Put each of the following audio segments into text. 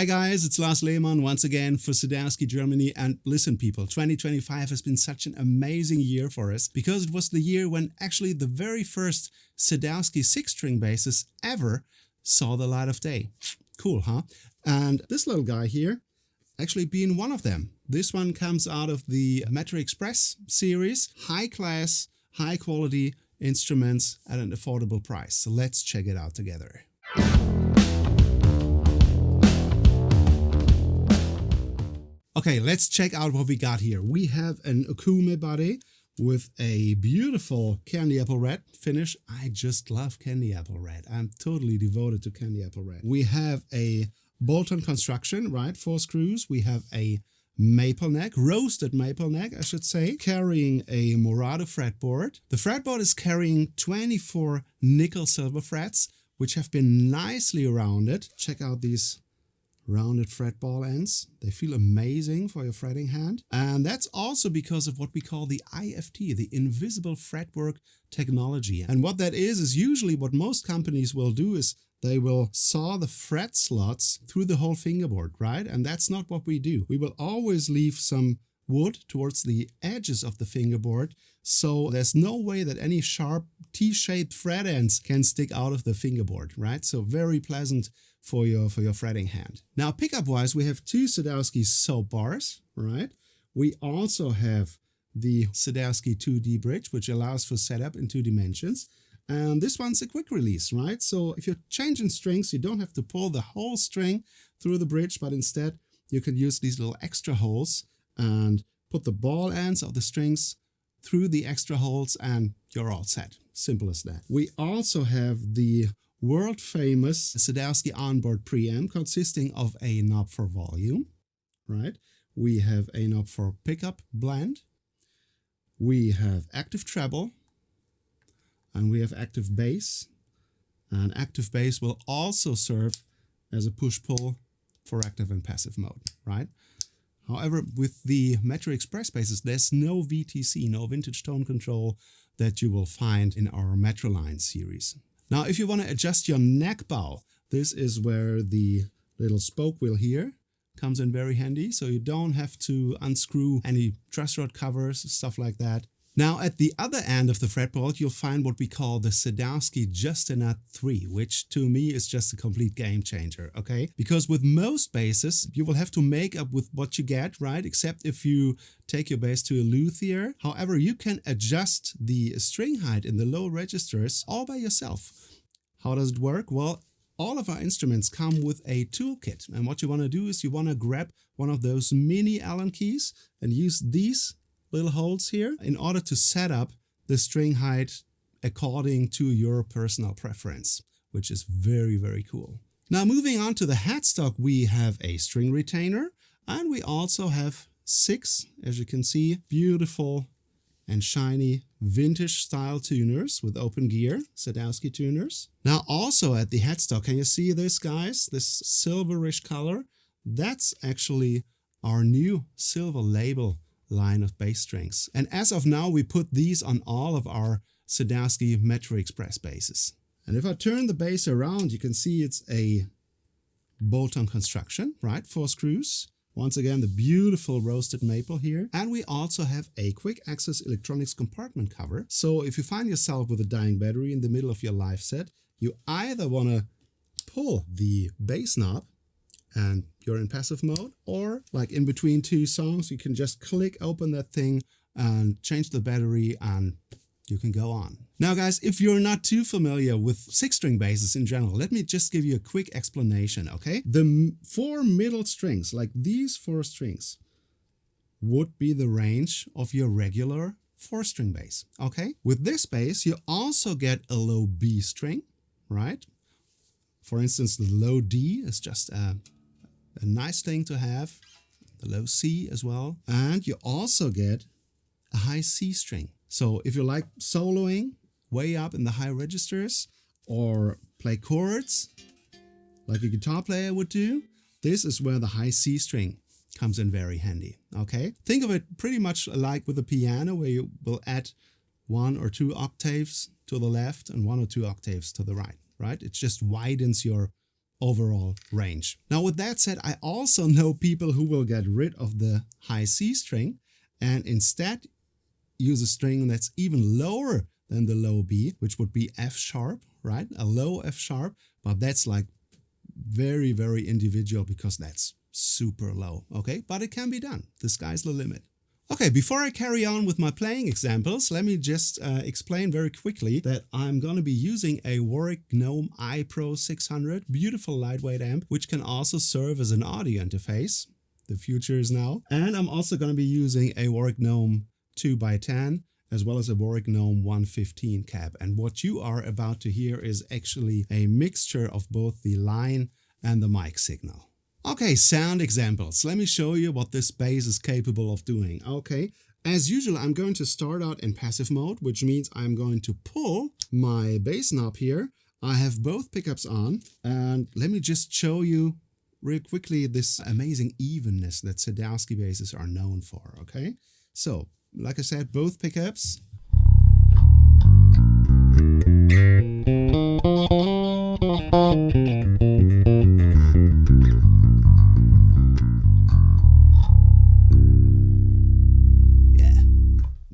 Hi guys, it's Lars Lehmann once again for Sadowsky Germany. And listen people, 2025 has been such an amazing year for us because it was the year when actually the very first Sadowsky 6-string basses ever saw the light of day. Cool, huh? And this little guy here actually being one of them. This one comes out of the MetroExpress series. High class, high quality instruments at an affordable price. So let's check it out together. Okay, let's check out what we got here. We have an Okume body with a beautiful candy apple red finish. I just love candy apple red. I'm totally devoted to candy apple red. We have a bolt-on construction, right? 4 screws. We have a maple neck, roasted maple neck, I should say, carrying a Morado fretboard. The fretboard is carrying 24 nickel silver frets, which have been nicely rounded. Check out these rounded fret ball ends. They feel amazing for your fretting hand. And that's also because of what we call the IFT, the invisible fretwork technology. And what that is usually what most companies will do is they will saw the fret slots through the whole fingerboard, right? And that's not what we do. We will always leave some wood towards the edges of the fingerboard, so there's no way that any sharp T-shaped fret ends can stick out of the fingerboard, right? So very pleasant for your fretting hand. Now pickup wise, we have 2 Sadowsky soap bars, right? We also have the Sadowsky 2D bridge, which allows for setup in 2 dimensions. And this one's a quick release, right? So if you're changing strings, you don't have to pull the whole string through the bridge, but instead you can use these little extra holes and put the ball ends of the strings through the extra holes and you're all set. Simple as that. We also have the world famous Sadowsky onboard preamp consisting of a knob for volume, right? We have a knob for pickup blend. We have active treble and we have active bass. And active bass will also serve as a push-pull for active and passive mode, right? However, with the MetroExpress basses, there's no VTC, no vintage tone control that you will find in our Metroline series. Now, if you want to adjust your neck bow, this is where the little spoke wheel here comes in very handy. So you don't have to unscrew any truss rod covers, stuff like that. Now, at the other end of the fretboard, you'll find what we call the Sadowsky Just-A-Nut 3, which to me is just a complete game changer, okay? Because with most basses, you will have to make up with what you get, right? Except if you take your bass to a luthier. However, you can adjust the string height in the low registers all by yourself. How does it work? Well, all of our instruments come with a toolkit. And what you want to do is you want to grab one of those mini Allen keys and use these little holes here in order to set up the string height according to your personal preference, which is very, very cool. Now moving on to the headstock, we have a string retainer and we also have 6, as you can see, beautiful and shiny vintage style tuners with open gear, Sadowsky tuners. Now also at the headstock, can you see this guys, this silverish color? That's actually our new silver label line of bass strings. And as of now, we put these on all of our Sadowsky MetroExpress basses. And if I turn the bass around, you can see it's a bolt-on construction, right? 4 screws. Once again, the beautiful roasted maple here. And we also have a quick access electronics compartment cover. So if you find yourself with a dying battery in the middle of your live set, you either want to pull the bass knob and you're in passive mode, or like in between 2 songs, you can just click open that thing and change the battery and you can go on. Now guys, if you're not too familiar with 6-string basses in general, let me just give you a quick explanation, okay? The 4 middle strings, like these 4 strings, would be the range of your regular 4-string bass, okay? With this bass, you also get a low B string, right? For instance, the low D is just a nice thing to have, the low C as well. And you also get a high C string. So if you like soloing way up in the high registers or play chords like a guitar player would do, this is where the high C string comes in very handy, okay? Think of it pretty much like with a piano where you will add 1 or 2 octaves to the left and 1 or 2 octaves to the right, right? It just widens your overall range. Now with that said, I also know people who will get rid of the high C string and instead use a string that's even lower than the low B, which would be F sharp, right? A low F sharp, but that's like very, very individual because that's super low, okay? But it can be done. The sky's the limit. Okay, before I carry on with my playing examples, let me just explain very quickly that I'm going to be using a Warwick Gnome iPro 600, beautiful lightweight amp, which can also serve as an audio interface. The future is now. And I'm also going to be using a Warwick Gnome 2x10, as well as a Warwick Gnome 115 cab. And what you are about to hear is actually a mixture of both the line and the mic signal. Okay, sound examples. Let me show you what this bass is capable of doing. Okay, as usual, I'm going to start out in passive mode, which means I'm going to pull my bass knob here. I have both pickups on, and let me just show you real quickly this amazing evenness that Sadowsky basses are known for, okay? So, like I said, both pickups.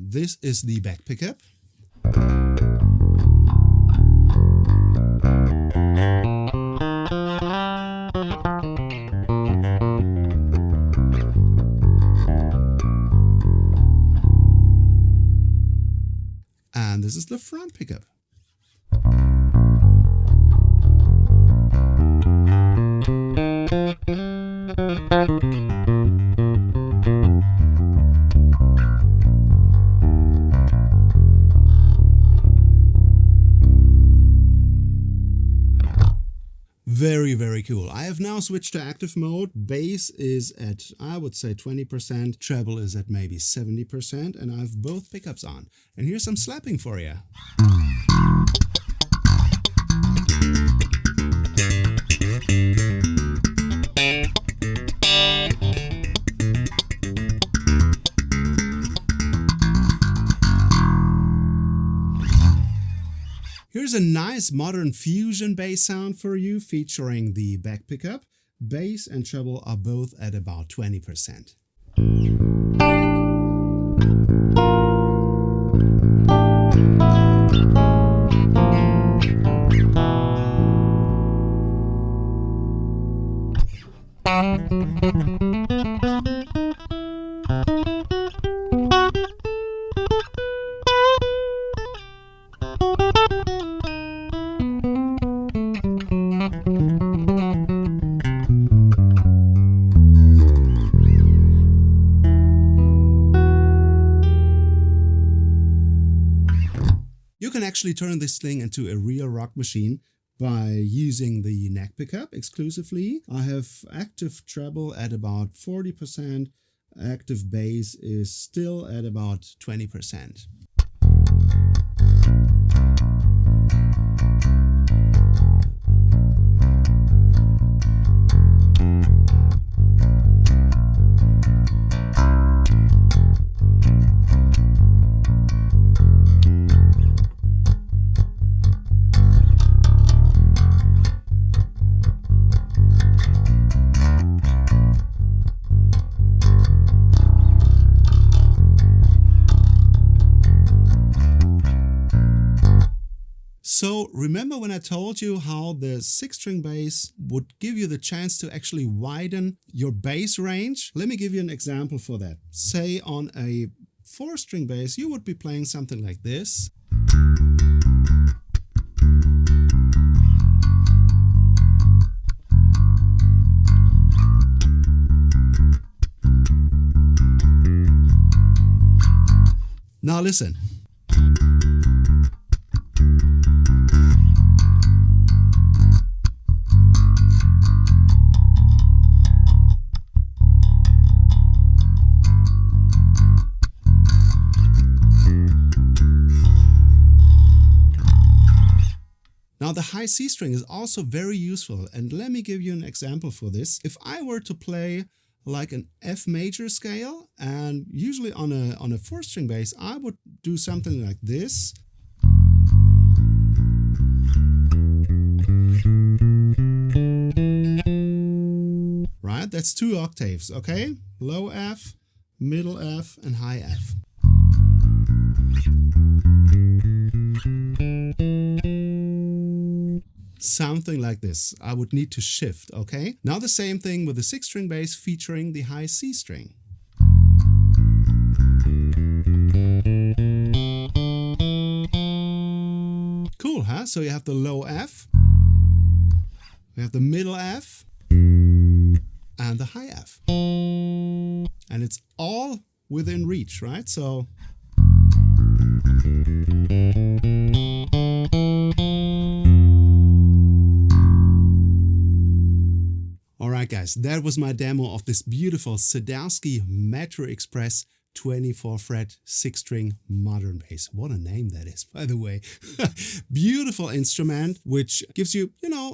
This is the back pickup. And this is the front pickup. Very, very cool. I have now switched to active mode. Bass is at, I would say 20%. Treble is at maybe 70%. And I have both pickups on. And here's some slapping for you. Here's a nice modern fusion bass sound for you featuring the back pickup. Bass and treble are both at about 20%. You can actually turn this thing into a real rock machine by using the neck pickup exclusively. I have active treble at about 40%. Active bass is still at about 20%. So remember when I told you how the 6-string bass would give you the chance to actually widen your bass range? Let me give you an example for that. Say on a 4-string bass, you would be playing something like this. Now listen. Now the high C string is also very useful, and let me give you an example for this. If I were to play like an F major scale, and usually on a 4-string bass, I would do something like this. that. That's 2 octaves, okay? Low F, middle F, and high F. Something like this. I would need to shift, okay? Now the same thing with the 6-string bass featuring the high C string. Cool, huh? So you have the low F, we have the middle F, and the high F. And it's all within reach, right? So alright guys, that was my demo of this beautiful Sadowsky MetroExpress 24 fret 6-string modern bass. What a name that is, by the way. Beautiful instrument, which gives you,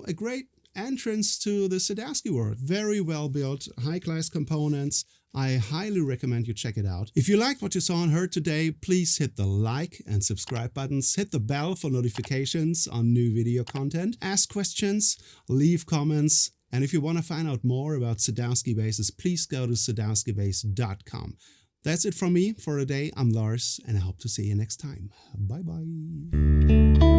a great entrance to the Sadowsky world. Very well built, high-class components. I highly recommend you check it out. If you liked what you saw and heard today, please hit the like and subscribe buttons, hit the bell for notifications on new video content, ask questions, leave comments, and if you want to find out more about Sadowsky basses, please go to sadowskybass.com. That's it from me for today. I'm Lars, and I hope to see you next time. Bye-bye.